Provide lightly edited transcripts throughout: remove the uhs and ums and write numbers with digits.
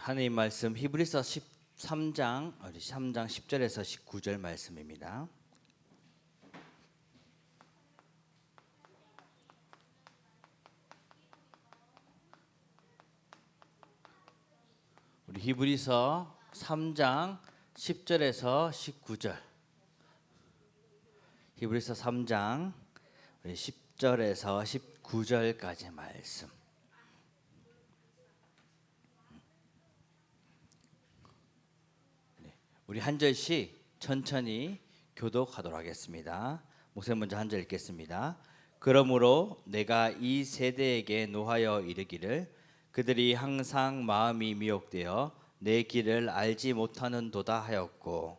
하나님 말씀 히브리서 13장 10절에서 19절 말씀입니다. 우리 히브리서 3장 10절에서 19절. 히브리서 3장 10절에서 19절까지 말씀. 우리 한 절씩 천천히 교독하도록 하겠습니다. 목사님 먼저 한 절 읽겠습니다. 그러므로 내가 이 세대에게 노하여 이르기를 그들이 항상 마음이 미혹되어 내 길을 알지 못하는도다 하였고.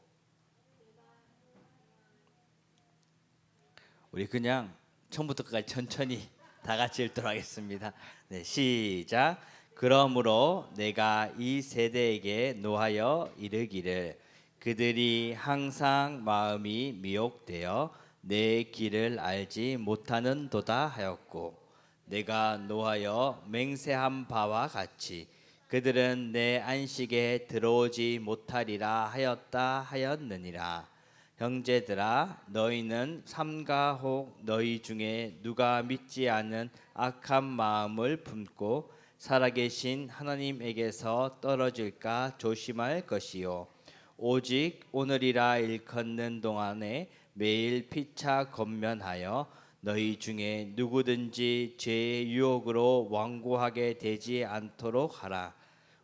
우리 그냥 처음부터 끝까지 천천히 다 같이 읽도록 하겠습니다. 네, 시작. 그러므로 내가 이 세대에게 노하여 이르기를 그들이 항상 마음이 미혹되어 내 길을 알지 못하는도다 하였고, 내가 노하여 맹세한 바와 같이 그들은 내 안식에 들어오지 못하리라 하였다 하였느니라. 형제들아, 너희는 삼가 혹 너희 중에 누가 믿지 않은 악한 마음을 품고 살아계신 하나님에게서 떨어질까 조심할 것이요, 오직 오늘이라 일컫는 동안에 매일 피차 권면하여 너희 중에 누구든지 죄의 유혹으로 완고하게 되지 않도록 하라.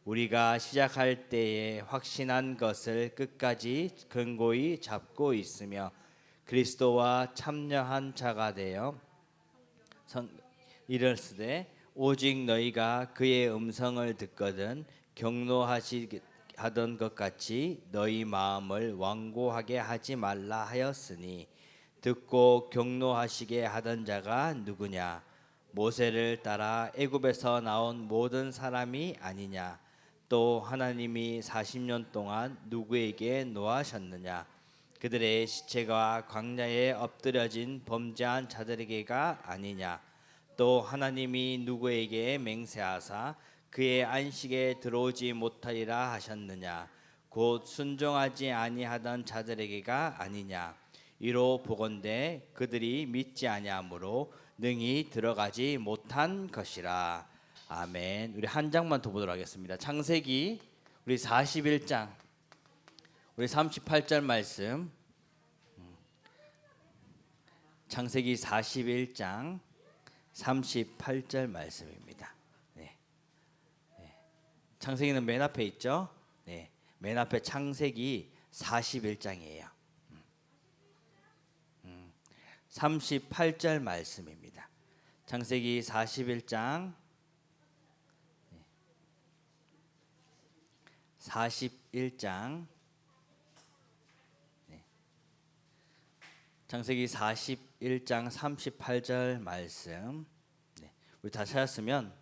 우리가 시작할 때에 확신한 것을 끝까지 견고히 잡고 있으며 그리스도와 참여한 자가 되어 이르시되 오직 너희가 그의 음성을 듣거든 경노하던 것 같이 너희 마음을 완고하게 하지 말라 하였으니, 듣고 경노하시게 하던 자가 누구냐? 모세를 따라 애굽에서 나온 모든 사람이 아니냐? 또 하나님이 40년 동안 누구에게 노하셨느냐? 그들의 시체가 광야에 엎드려진 범죄한 자들에게가 아니냐? 또 하나님이 누구에게 맹세하사 그의 안식에 들어오지 못하리라 하셨느냐? 곧 순종하지 아니하던 자들에게가 아니냐? 이로 보건대 그들이 믿지 아니하므로 능히 들어가지 못한 것이라. 아멘. 우리 한 장만 더 보도록 하겠습니다. 창세기 우리 41장 우리 38절 말씀. 창세기 41장 38절 말씀입니다. 네. 창세기는 맨 앞에 있죠? 네. 맨 앞에 창세기 41장이에요. 38절 말씀입니다. 창세기 41장 41장 창세기 41장 38절 말씀. 우리 다 찾았으면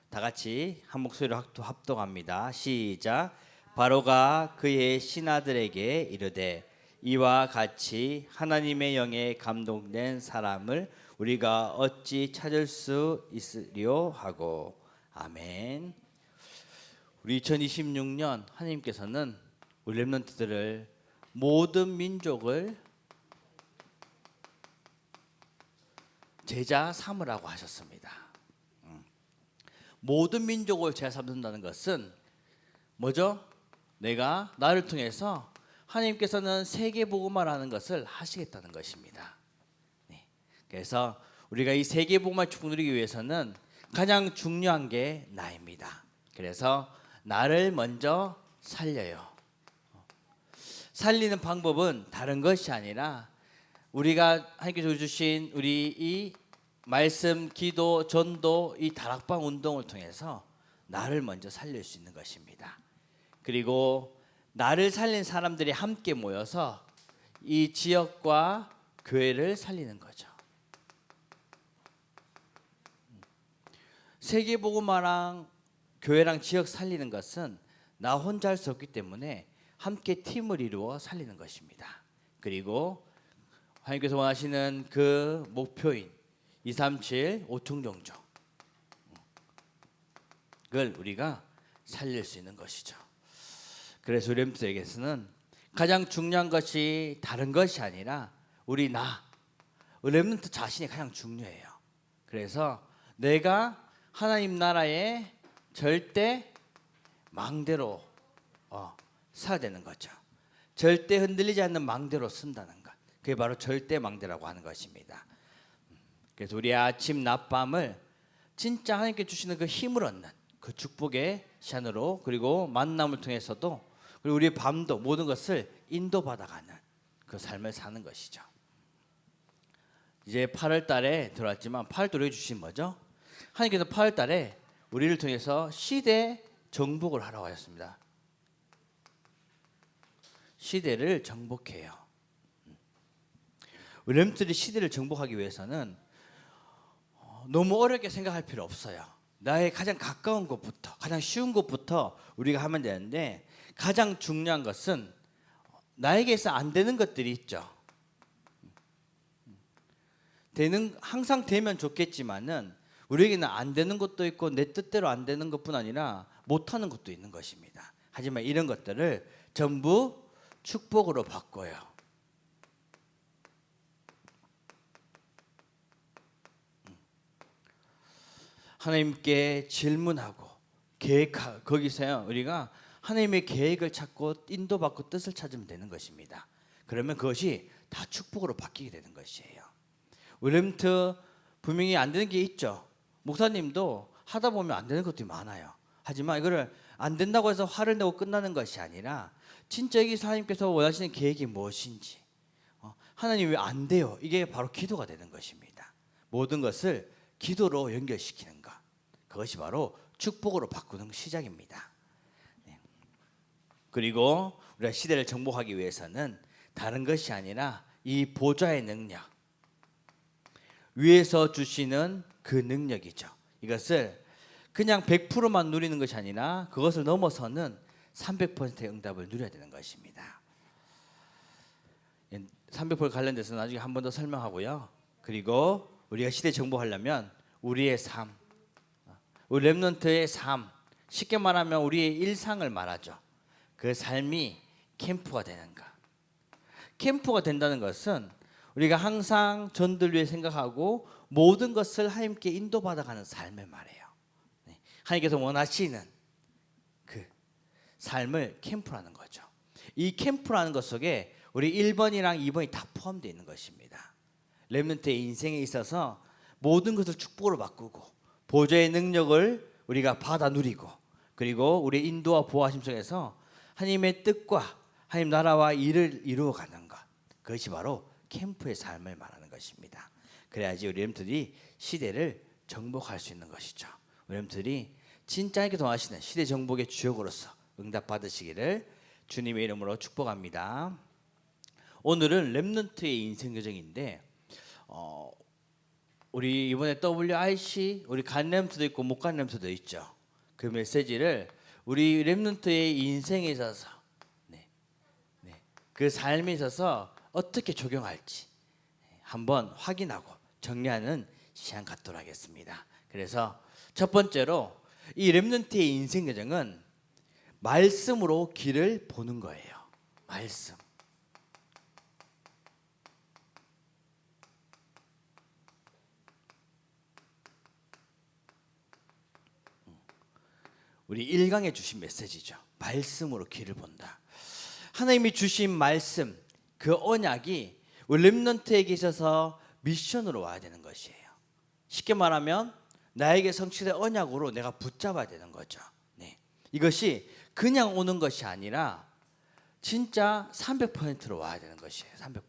다 같이 한 목소리로 합독합니다. 시작. 바로가 그의 신하들에게 이르되 이와 같이 하나님의 영에 감동된 사람을 우리가 어찌 찾을 수 있으리요 하고. 아멘. 우리 2026년 하나님께서는 우리 렘넌트들을 모든 민족을 제자 삼으라고 하셨습니다. 모든 민족을 제자 삼는다는 것은 뭐죠? 내가 나를 통해서 하나님께서는 세계 복음화라는 것을 하시겠다는 것입니다. 네. 그래서 우리가 이 세계 복음화 축복 누리기 위해서는 가장 중요한 게 나입니다. 그래서 나를 먼저 살려요. 살리는 방법은 다른 것이 아니라 우리가 하나님께서 주신 우리 이 말씀, 기도, 전도, 이 다락방 운동을 통해서 나를 먼저 살릴 수 있는 것입니다. 그리고 나를 살린 사람들이 함께 모여서 이 지역과 교회를 살리는 거죠. 세계복음화랑 교회랑 지역 살리는 것은 나 혼자 할 수 없기 때문에 함께 팀을 이루어 살리는 것입니다. 그리고 하나님께서 원하시는 그 목표인 237 5충정조 그걸 우리가 살릴 수 있는 것이죠. 그래서 우리 렘넌트에게서는 가장 중요한 것이 다른 것이 아니라 우리 렘넌트 자신이 가장 중요해요. 그래서 내가 하나님 나라의 절대 망대로 서야 되는 거죠. 절대 흔들리지 않는 망대로 쓴다는 것, 그게 바로 절대 망대라고 하는 것입니다. 그래서 우리 아침 낮밤을 진짜 하나님께 주시는 그 힘을 얻는 그 축복의 시간으로, 그리고 만남을 통해서도, 그리고 우리의 밤도 모든 것을 인도받아가는 그 삶을 사는 것이죠. 이제 8월 달에 들어왔지만 8월 달에 주신 뭐죠? 하나님께서 8월 달에 우리를 통해서 시대 정복을 하라고 하셨습니다. 시대를 정복해요. 우리 렘넌트들이 시대를 정복하기 위해서는 너무 어렵게 생각할 필요 없어요. 나의 가장 가까운 곳부터, 가장 쉬운 곳부터 우리가 하면 되는데, 가장 중요한 것은 나에게서 안 되는 것들이 있죠. 항상 되면 좋겠지만은 우리에게는 안 되는 것도 있고 내 뜻대로 안 되는 것뿐 아니라 못하는 것도 있는 것입니다. 하지만 이런 것들을 전부 축복으로 바꿔요. 하나님께 질문하고 계획하고, 거기서요 우리가 하나님의 계획을 찾고 인도받고 뜻을 찾으면 되는 것입니다. 그러면 그것이 다 축복으로 바뀌게 되는 것이에요. 우리 렘넌트 분명히 안 되는 게 있죠. 목사님도 하다 보면 안 되는 것들이 많아요. 하지만 이거를 안 된다고 해서 화를 내고 끝나는 것이 아니라 진짜 여기서 하나님께서 원하시는 계획이 무엇인지, 하나님 왜 안 돼요? 이게 바로 기도가 되는 것입니다. 모든 것을 기도로 연결시키는 것, 그것이 바로 축복으로 바꾸는 시작입니다. 그리고 우리가 시대를 정복하기 위해서는 다른 것이 아니라 이 보좌의 능력, 위에서 주시는 그 능력이죠. 이것을 그냥 100%만 누리는 것이 아니라 그것을 넘어서는 300%의 응답을 누려야 되는 것입니다. 300% 관련돼서 나중에 한 번 더 설명하고요. 그리고 우리가 시대 정복하려면 우리의 삶, 우리 렘넌트의 삶, 쉽게 말하면 우리의 일상을 말하죠. 그 삶이 캠프가 되는 것. 캠프가 된다는 것은 우리가 항상 전들 위해 생각하고 모든 것을 하나님께 인도받아가는 삶을 말해요. 하나님께서 원하시는 그 삶을 캠프라는 거죠. 이 캠프라는 것 속에 우리 1번이랑 2번이 다 포함되어 있는 것입니다. 렘넌트의 인생에 있어서 모든 것을 축복으로 바꾸고 보좌의 능력을 우리가 받아 누리고, 그리고 우리 인도와 보호하심 속에서 하나님의 뜻과 하나님 나라와 일을 이루어가는 것, 그것이 바로 캠프의 삶을 말하는 것입니다. 그래야지 우리 렘넌트들이 시대를 정복할 수 있는 것이죠. 우리 렘넌트들이 진짜 하나님께 동하시는 시대 정복의 주역으로서 응답 받으시기를 주님의 이름으로 축복합니다. 오늘은 렘넌트의 인생 여정인데, 우리 이번에 WIC 우리 간 렘넌트도 있고 못 간 렘넌트도 있죠. 그 메시지를 우리 렘넌트의 인생에 있어서 그 삶에 있어서 어떻게 적용할지 한번 확인하고 정리하는 시간 갖도록 하겠습니다. 그래서 첫 번째로 이 렘넌트의 인생 여정은 말씀으로 길을 보는 거예요. 말씀. 우리 1강에 주신 메시지죠. 말씀으로 길을 본다. 하나님이 주신 말씀, 그 언약이 우리 렘넌트에게 있어서 미션으로 와야 되는 것이에요. 쉽게 말하면 나에게 성취된 언약으로 내가 붙잡아야 되는 거죠. 이것이 그냥 오는 것이 아니라 진짜 300%로 와야 되는 것이에요. 300%.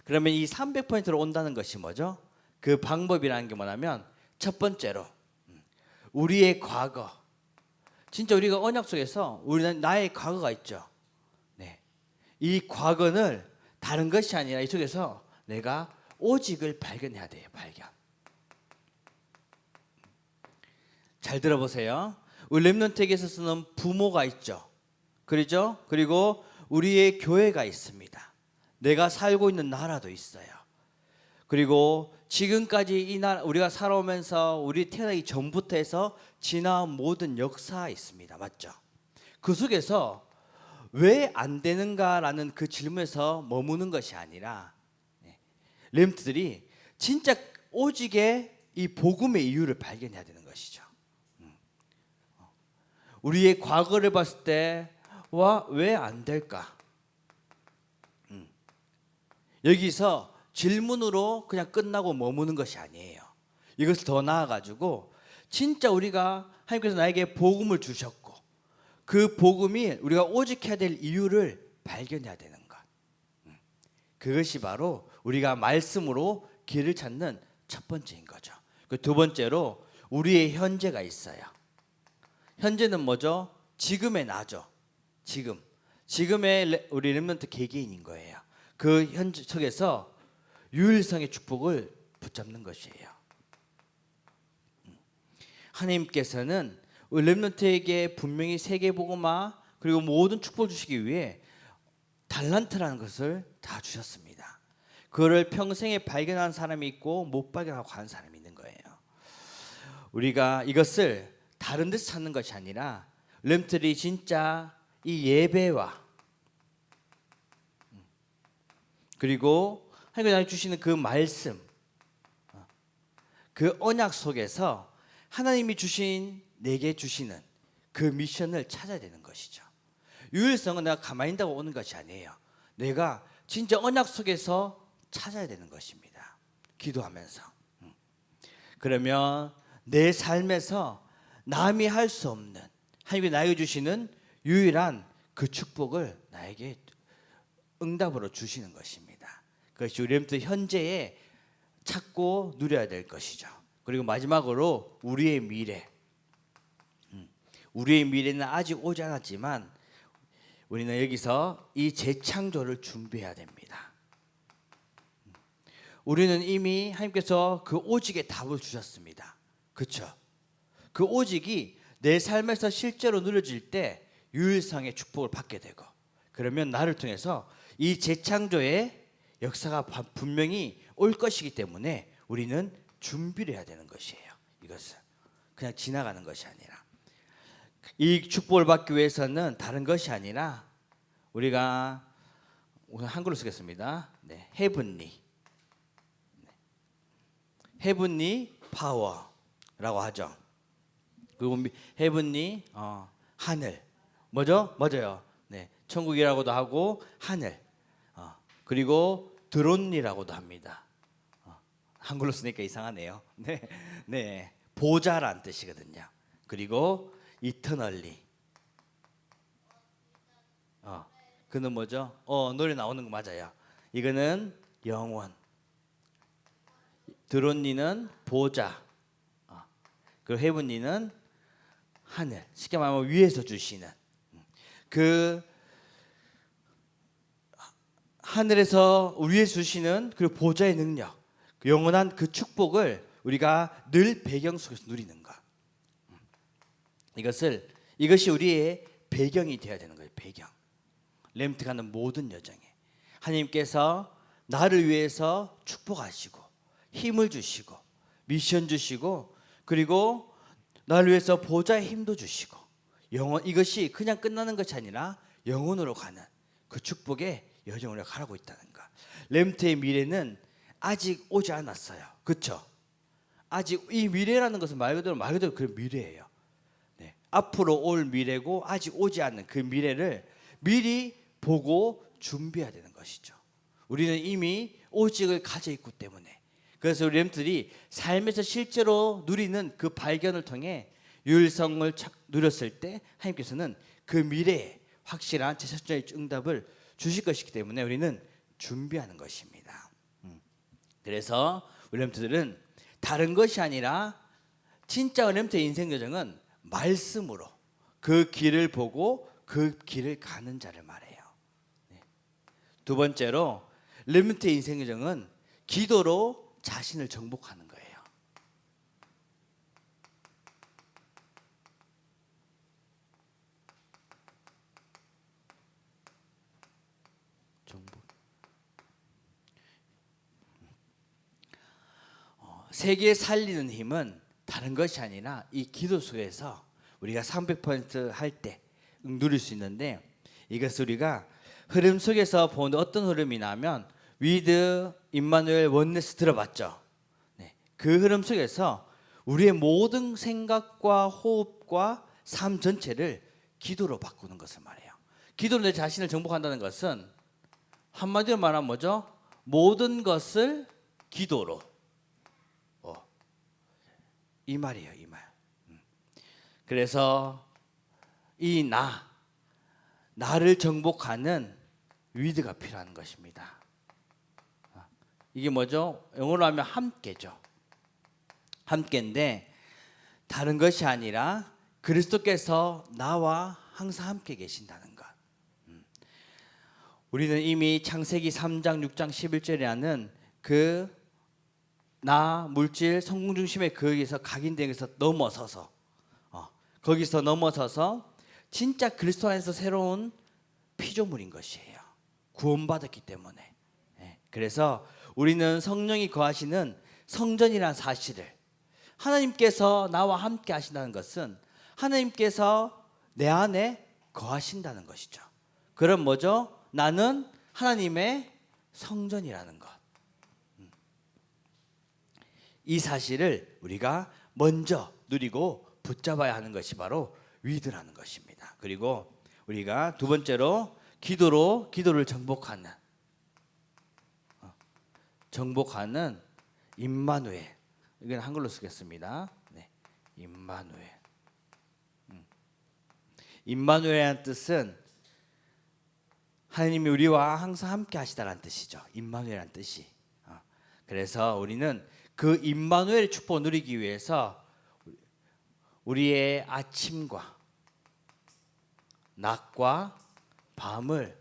그러면 이 300%로 온다는 것이 뭐죠? 그 방법이라는 게 뭐냐면, 첫 번째로 우리의 과거, 진짜 우리가 언약 속에서 우리는 나의 과거가 있죠. 이 과거는 다른 것이 아니라 이 속에서 내가 오직을 발견해야 돼요. 발견. 잘 들어보세요. 우리 렘넌트에게 있어서는 부모가 있죠. 그렇죠? 그리고 우리의 교회가 있습니다. 내가 살고 있는 나라도 있어요. 그리고 지금까지 이 나라 우리가 살아오면서 우리 태어나기 전부터 해서 지나온 모든 역사가 있습니다. 맞죠? 그 속에서 왜 안 되는가라는 그 질문에서 머무는 것이 아니라 렘트들이 진짜 오직의 이 복음의 이유를 발견해야 되는 것이죠. 우리의 과거를 봤을 때 와, 왜 안 될까? 여기서 질문으로 그냥 끝나고 머무는 것이 아니에요. 이것을 더 나아가지고 진짜 우리가 하나님께서 나에게 복음을 주셨고 그 복음이 우리가 오직해야 될 이유를 발견해야 되는 것. 그것이 바로 우리가 말씀으로 길을 찾는 첫 번째인 거죠. 그 두 번째로 우리의 현재가 있어요. 현재는 뭐죠? 지금의 나죠. 지금의 우리 렘넌트 개개인인 거예요. 그 현재 속에서 유일성의 축복을 붙잡는 것이에요. 하나님께서는 렘넌트에게 분명히 세계복음화 그리고 모든 축복을 주시기 위해 달란트라는 것을 다 주셨습니다. 그거를 평생에 발견한 사람이 있고 못 발견하고 가는 사람이 있는 거예요. 우리가 이것을 다른 데서 찾는 것이 아니라 렘넌트들이 진짜 이 예배와 그리고 하나님께서 나에게 주시는 그 말씀, 그 언약 속에서 하나님이 주신 내게 주시는 그 미션을 찾아야 되는 것이죠. 유일성은 내가 가만히 있다고 오는 것이 아니에요. 내가 진짜 언약 속에서 찾아야 되는 것입니다. 기도하면서. 그러면 내 삶에서 남이 할 수 없는 하나님이 나에게 주시는 유일한 그 축복을 나에게 응답으로 주시는 것입니다. 그것이 우리 렘넌트 현재에 찾고 누려야 될 것이죠. 그리고 마지막으로 우리의 미래. 우리의 미래는 아직 오지 않았지만 우리는 여기서 이 재창조를 준비해야 됩니다. 우리는 이미 하나님께서 그 오직의 답을 주셨습니다. 그렇죠? 그 오직이 내 삶에서 실제로 누려질 때 유일성의 축복을 받게 되고 그러면 나를 통해서 이 재창조의 역사가 분명히 올 것이기 때문에 우리는 준비를 해야 되는 것이에요. 이것을 그냥 지나가는 것이 아니라 이 축복을 받기 위해서는 다른 것이 아니라 우리가 우선 한글로 쓰겠습니다. 네, 헤븐리 파워라고 하죠. 그리고 헤븐리 하늘 뭐죠? 맞아요. 네, 천국이라고도 하고 하늘 그리고 드론이라고도 합니다. 한글로 쓰니까 이상하네요. 네, 네, 보좌란 뜻이거든요. 그리고 이터널리. 그는 뭐죠? 노래 나오는 거 맞아요. 이거는 영원. 드론니는 보좌. 그리고 헤븐니는 하늘. 쉽게 말하면 위에서 주시는 그 하늘에서 위에서 주시는 그 보좌의 능력, 그 영원한 그 축복을 우리가 늘 배경 속에서 누리는 것. 이것이 우리의 배경이 되어야 되는 거예요. 배경. 렘넌트 가는 모든 여정에 하나님께서 나를 위해서 축복하시고 힘을 주시고 미션 주시고 그리고 나를 위해서 보좌의 힘도 주시고 이것이 그냥 끝나는 것이 아니라 영원으로 가는 그 축복의 여정으로 가라고 있다는 것. 렘넌트의 미래는 아직 오지 않았어요. 그렇죠? 아직 이 미래라는 것은 말 그대로 그 미래예요. 네. 앞으로 올 미래고 아직 오지 않는 그 미래를 미리 보고 준비해야 되는 것이죠. 우리는 이미 오직을 가져 있기 때문에 그래서 우리 렘넌트들이 삶에서 실제로 누리는 그 발견을 통해 유일성을 누렸을 때 하나님께서는 그 미래에 확실한 재창조의 응답을 주실 것이기 때문에 우리는 준비하는 것입니다. 그래서 우리 렘넌트들은 다른 것이 아니라 진짜 렘넌트의 인생 여정은 말씀으로 그 길을 보고 그 길을 가는 자를 말해요. 두 번째로 렘넌트의 인생 여정은 기도로 자신을 정복하는 거예요. 정복. 세계 살리는 힘은 다른 것이 아니라 이 기도 속에서 우리가 300%할 때 누릴 수 있는데, 이것을 우리가 흐름 속에서 보는 어떤 흐름이냐면 위드, 임마누엘, 원네스 들어봤죠? 네. 그 흐름 속에서 우리의 모든 생각과 호흡과 삶 전체를 기도로 바꾸는 것을 말해요. 기도로 내 자신을 정복한다는 것은 한마디로 말하면 뭐죠? 모든 것을 기도로. 이 말이에요, 이 말. 그래서 이 나를 정복하는 위드가 필요한 것입니다. 이게 뭐죠? 영어로 하면 함께죠. 함께인데 다른 것이 아니라 그리스도께서 나와 항상 함께 계신다는 것. 우리는 이미 창세기 3장, 6장, 11절이라는 그 나, 물질, 성공 중심의 거기에서 각인되기서 넘어서서 거기서 넘어서서 진짜 그리스도 안에서 새로운 피조물인 것이에요. 구원받았기 때문에. 그래서 우리는 성령이 거하시는 성전이라는 사실을, 하나님께서 나와 함께 하신다는 것은 하나님께서 내 안에 거하신다는 것이죠. 그럼 뭐죠? 나는 하나님의 성전이라는 것. 이 사실을 우리가 먼저 누리고 붙잡아야 하는 것이 바로 위드라는 것입니다. 그리고 우리가 두 번째로 기도를 정복하는 임마누엘. 이건 한글로 쓰겠습니다. 네, 임마누엘. 임마누엘이라는 뜻은 하나님이 우리와 항상 함께 하시다라는 뜻이죠. 임마누엘이라는 뜻이. 그래서 우리는 그 임마누엘의 축복을 누리기 위해서 우리의 아침과 낮과 밤을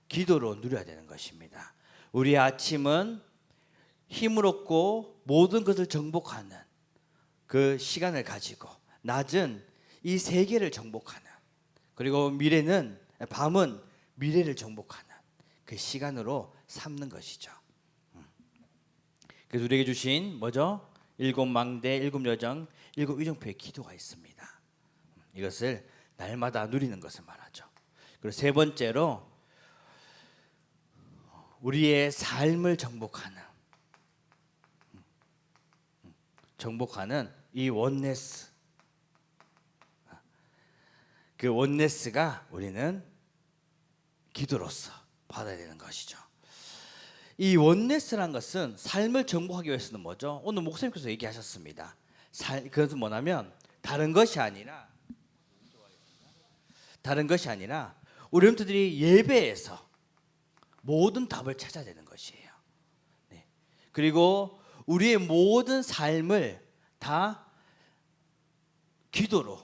기도로 누려야 되는 것입니다. 우리의 아침은 힘을 얻고 모든 것을 정복하는 그 시간을 가지고, 낮은 이 세계를 정복하는, 그리고 밤은 미래를 정복하는 그 시간으로 삼는 것이죠. 그래서 우리에게 주신 뭐죠? 7망대, 7여정, 7위정표의 기도가 있습니다. 이것을 날마다 누리는 것을 말하죠. 그리고 세 번째로 우리의 삶을 정복하는 이 원네스. 그 원네스가 우리는 기도로서 받아야 되는 것이죠. 이 원네스라는 것은 삶을 정복하기 위해서는 뭐죠? 오늘 목사님께서 얘기하셨습니다. 그것은 뭐냐면 다른 것이 아니라 우리 형제들이 예배에서 모든 답을 찾아야 되는 것이에요. 네. 그리고 우리의 모든 삶을 다 기도로,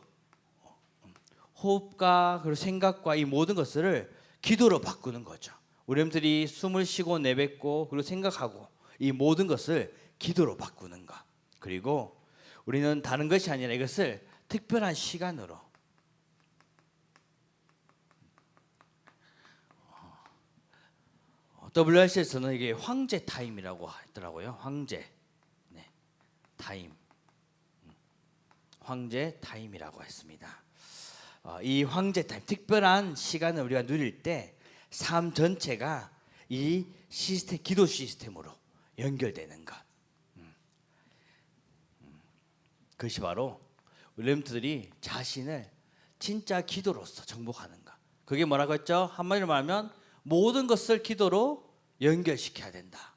호흡과 그리고 생각과 이 모든 것을 기도로 바꾸는 거죠. 우리 형제들이 숨을 쉬고 내뱉고 그리고 생각하고 이 모든 것을 기도로 바꾸는 것. 그리고 우리는 다른 것이 아니라 이것을 특별한 시간으로, WRC에서는 이게 황제 타임이라고 하더라고요. 황제 타임, 황제 타임이라고 했습니다. 이 황제 타임, 특별한 시간을 우리가 누릴 때 삶 전체가 이 기도 시스템으로 연결되는 것. 그것이 바로 우리 렘트들이 자신을 진짜 기도로서 정복하는 것. 그게 뭐라고 했죠? 한마디로 말하면 모든 것을 기도로 연결시켜야 된다.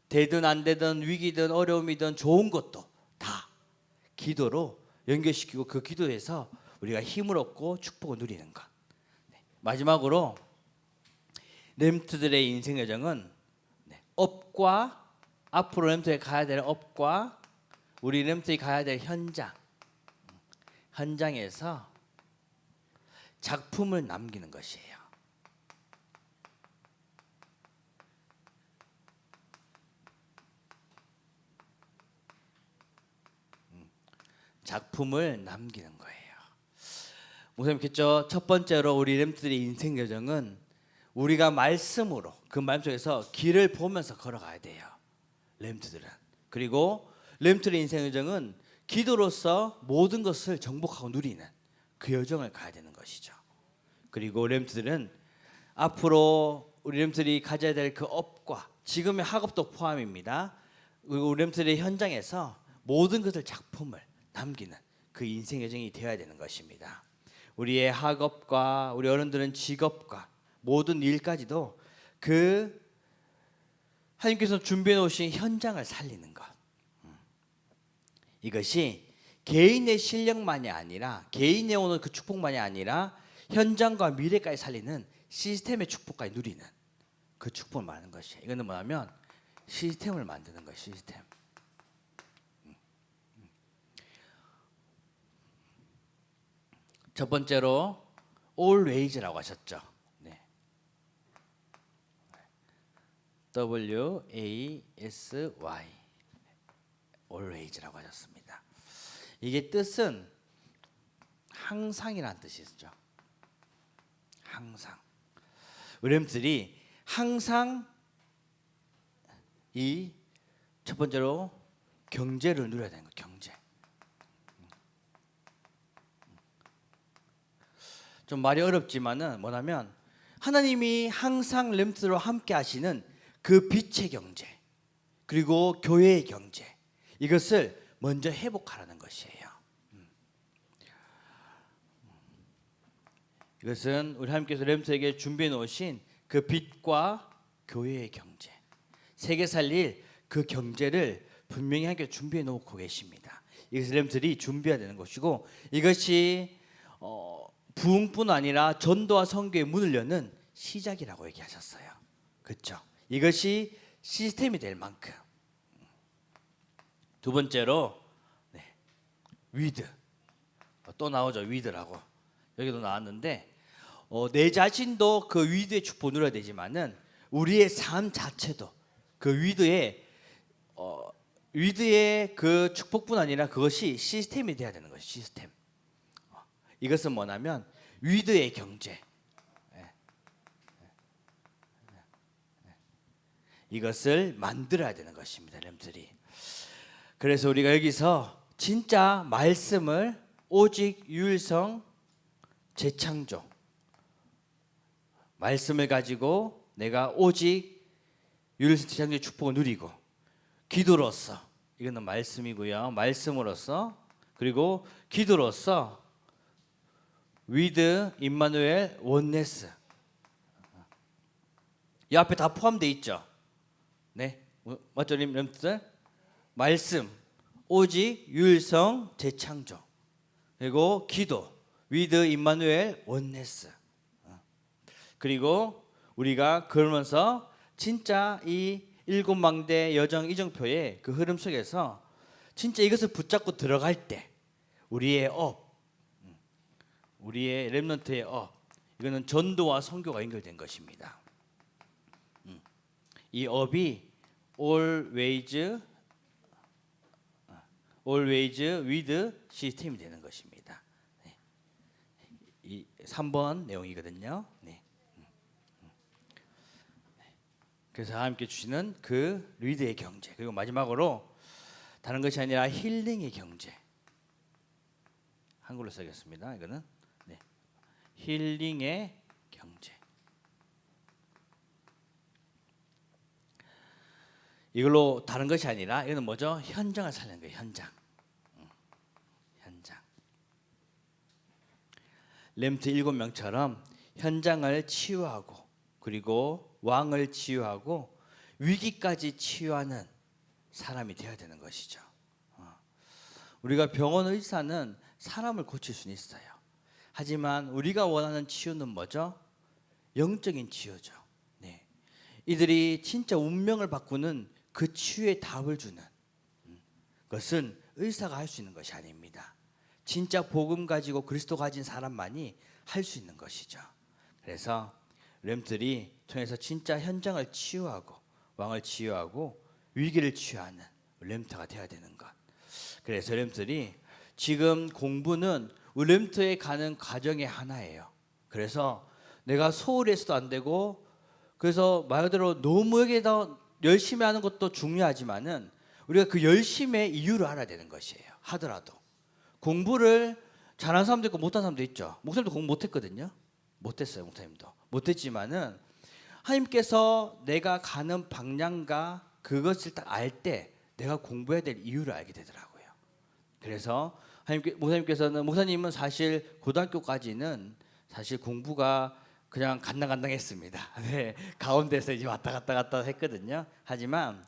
되든 안 되든 위기든 어려움이든 좋은 것도 다 기도로 연결시키고 그 기도에서 우리가 힘을 얻고 축복을 누리는 것. 마지막으로 렘트들의 인생 여정은 업과, 앞으로 렘트에 가야 될 업과 우리 렘트에 가야 될 현장에서 작품을 남기는 것이에요. 작품을 남기는 거예요. 목사님 겠죠? 첫 번째로 우리 렘트들의 인생 여정은 우리가 말씀으로, 그 말씀 속에서 길을 보면서 걸어가야 돼요. 렘트들은 그리고 렘트의 인생 여정은 기도로서 모든 것을 정복하고 누리는 그 여정을 가야 되는 것이죠. 그리고 렘트들은 앞으로 우리 렘트들이 가져야 될 그 업과 지금의 학업도 포함입니다. 그리고 우리 렘트들의 현장에서 모든 것을 작품을 남기는 그 인생 여정이 되어야 되는 것입니다. 우리의 학업과 우리 어른들은 직업과 모든 일까지도 그 하나님께서 준비해 놓으신 현장을 살리는 것. 이것이 개인의 실력만이 아니라 개인의 오는 그 축복만이 아니라 현장과 미래까지 살리는 시스템의 축복까지 누리는 그 축복을 말하는 것이에요. 이거는 뭐냐면 시스템을 만드는 거예요. 시스템. 첫 번째로 always라고 하셨죠. 네. WASY always라고 하셨습니다. 이게 뜻은 항상이라는 뜻이죠. 항상. 우리 렘들이 항상 이 첫 번째로 경제를 누려야 되는 거예요. 경제. 좀 말이 어렵지만은 뭐냐면 하나님이 항상 렘트로 함께 하시는 그 빛의 경제 그리고 교회의 경제 이것을 먼저 회복하라는 것이에요. 이것은 우리 하나님께서 렘트에게 준비해 놓으신 그 빛과 교회의 경제 세계 살릴 그 경제를 분명히 하나님께서 준비해 놓고 계십니다. 이것을 렘트들이 준비해야 되는 것이고 이것이 부흥뿐 아니라 전도와 선교의 문을 여는 시작이라고 얘기하셨어요. 그렇죠? 이것이 시스템이 될 만큼. 두 번째로 위드 또 나오죠. 위드라고 여기도 나왔는데 내 자신도 그 위드의 축복을 누려야 되지만은 우리의 삶 자체도 그 위드의 그 축복뿐 아니라 그것이 시스템이 돼야 되는 것이 시스템. 이것은 뭐냐면 위드의 경제. 이것을 만들어야 되는 것입니다. 렘들이. 그래서 우리가 여기서 진짜 말씀을 오직 유일성 재창조 말씀을 가지고 내가 오직 유일성 재창조의 축복을 누리고 기도로서 이거는 말씀이고요. 말씀으로서 그리고 기도로서 with 임마누엘 원네스 이 앞에 다 포함되어 있죠. 네, 맞죠, 렘트들? 말씀, 오직 유일성 재창조 그리고 기도 with 임마누엘 원네스 그리고 우리가 그러면서 진짜 이 일곱 망대 여정 이정표의 그 흐름 속에서 진짜 이것을 붙잡고 들어갈 때 우리의 우리의 렘넌트의 이거는 전도와 선교가 연결된 것입니다. 이 업이 always with 시스템이 되는 것입니다. 네. 이 3번 내용이거든요. 네. 그래서 하나님께 주시는 그 리드의 경제 그리고 마지막으로 다른 것이 아니라 힐링의 경제 한글로 써야겠습니다. 이거는 힐링의 경제 이걸로 다른 것이 아니라 이거는 뭐죠? 현장을 살리는 거예요. 현장. 렘트 7명처럼 현장을 치유하고 그리고 왕을 치유하고 위기까지 치유하는 사람이 되어야 되는 것이죠. 우리가 병원 의사는 사람을 고칠 수는 있어요. 하지만 우리가 원하는 치유는 뭐죠? 영적인 치유죠. 네. 이들이 진짜 운명을 바꾸는 그 치유의 답을 주는 것은 의사가 할 수 있는 것이 아닙니다. 진짜 복음 가지고 그리스도 가진 사람만이 할 수 있는 것이죠. 그래서 렘들이 통해서 진짜 현장을 치유하고 왕을 치유하고 위기를 치유하는 렘터가 되어야 되는 것. 그래서 렘들이 지금 공부는 렘터에 가는 과정의 하나예요. 그래서 내가 소홀히 해서도 안 되고 그래서 말 그대로 너무 여기다 열심히 하는 것도 중요하지만은 우리가 그 열심의 이유를 알아야 되는 것이에요. 하더라도 공부를 잘하는 사람도 있고 못하는 사람도 있죠. 목사님도 공부 못했거든요. 못했어요. 목사님도 못했지만은 하나님께서 내가 가는 방향과 그것을 딱 알 때 내가 공부해야 될 이유를 알게 되더라고요. 그래서 목사님은 사실 고등학교까지는 사실 공부가 그냥 간당간당했습니다. 네, 가운데서 이제 왔다 갔다 했거든요. 하지만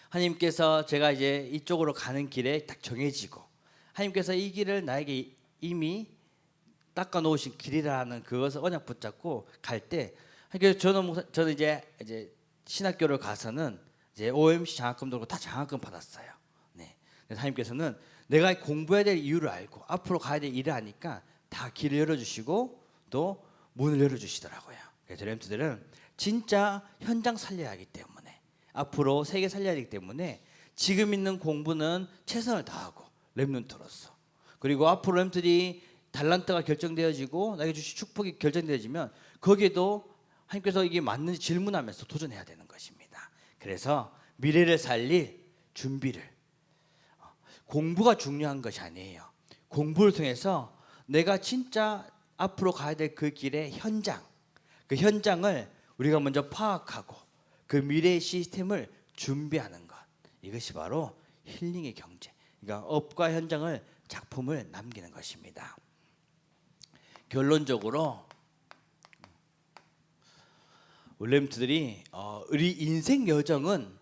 하나님께서 제가 이제 이쪽으로 가는 길에 딱 정해지고 하나님께서 이 길을 나에게 이미 닦아 놓으신 길이라는 그것을 언약 붙잡고 갈 때, 저는 이제 신학교를 가서는 이제 OMC 장학금도 다 장학금 받았어요. 네. 그래서 하나님께서는 내가 공부해야 될 이유를 알고 앞으로 가야 될 일을 아니까 다 길을 열어주시고 또 문을 열어주시더라고요. 그래서 렘트들은 진짜 현장 살려야 하기 때문에 앞으로 세계 살려야 하기 때문에 지금 있는 공부는 최선을 다하고 렘넌트로서, 그리고 앞으로 렘트들이 달란트가 결정되어지고 나에게 주신 축복이 결정되어지면 거기에도 하나님께서 이게 맞는지 질문하면서 도전해야 되는 것입니다. 그래서 미래를 살릴 준비를, 공부가 중요한 것이 아니에요. 공부를 통해서 내가 진짜 앞으로 가야 될 그 길의 현장, 그 현장을 우리가 먼저 파악하고 그 미래의 시스템을 준비하는 것, 이것이 바로 힐링의 경제, 그러니까 업과 현장을 작품을 남기는 것입니다. 결론적으로 렘트들이 우리 인생 여정은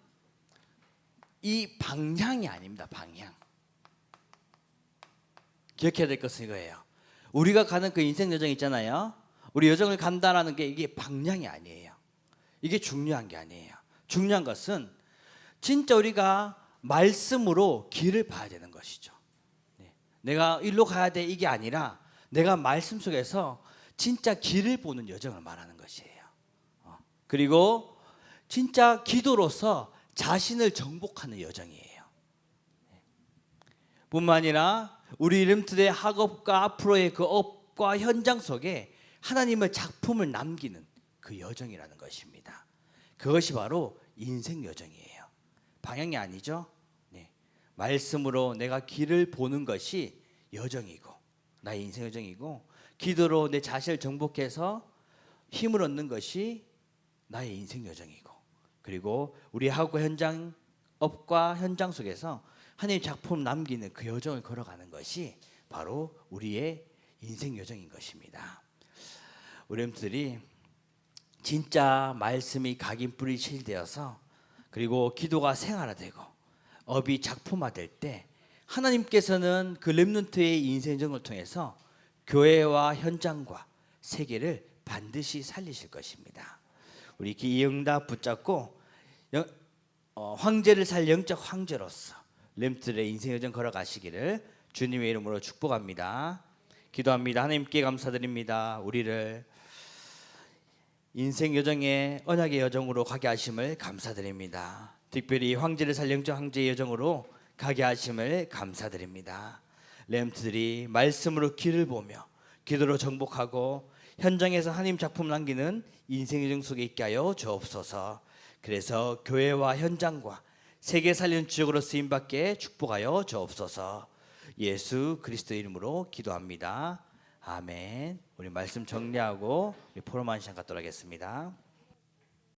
이 방향이 아닙니다. 방향. 기억해야 될 것은 이거예요. 우리가 가는 그 인생 여정 있잖아요. 우리 여정을 간다라는 게 이게 방향이 아니에요. 이게 중요한 게 아니에요. 중요한 것은 진짜 우리가 말씀으로 길을 봐야 되는 것이죠. 내가 일로 가야 돼 이게 아니라 내가 말씀 속에서 진짜 길을 보는 여정을 말하는 것이에요. 그리고 진짜 기도로서 자신을 정복하는 여정이에요. 뿐만 아니라 우리 렘트의 학업과 앞으로의 그 업과 현장 속에 하나님의 작품을 남기는 그 여정이라는 것입니다. 그것이 바로 인생 여정이에요. 방향이 아니죠. 네. 말씀으로 내가 길을 보는 것이 여정이고 나의 인생 여정이고, 기도로 내 자신을 정복해서 힘을 얻는 것이 나의 인생 여정이고, 그리고 우리 학업과 현장, 업과 현장 속에서 하나님의 작품을 남기는 그 여정을 걸어가는 것이 바로 우리의 인생 여정인 것입니다. 우리 렘트들이 진짜 말씀이 각인뿌리 실되어서 그리고 기도가 생활화되고 업이 작품화될 때 하나님께서는 그 렘넌트의 인생 여정을 통해서 교회와 현장과 세계를 반드시 살리실 것입니다. 우리 이 응답 붙잡고 황제를 살 영적 황제로서 렘넌트의 인생 여정 걸어가시기를 주님의 이름으로 축복합니다. 기도합니다. 하나님께 감사드립니다. 우리를 인생 여정의 언약의 여정으로 가게 하심을 감사드립니다. 특별히 황제를 살 영적 황제의 여정으로 가게 하심을 감사드립니다. 렘트들이 말씀으로 길을 보며 기도로 정복하고 현장에서 하나님 작품 남기는 인생 여정 속에 있게 하여 주옵소서. 그래서 교회와 현장과 세계 살리는 지역으로 쓰임받게 축복하여 주옵소서. 예수 그리스도 이름으로 기도합니다. 아멘. 우리 말씀 정리하고 우리 포럼한 시간 갖도록 하겠습니다.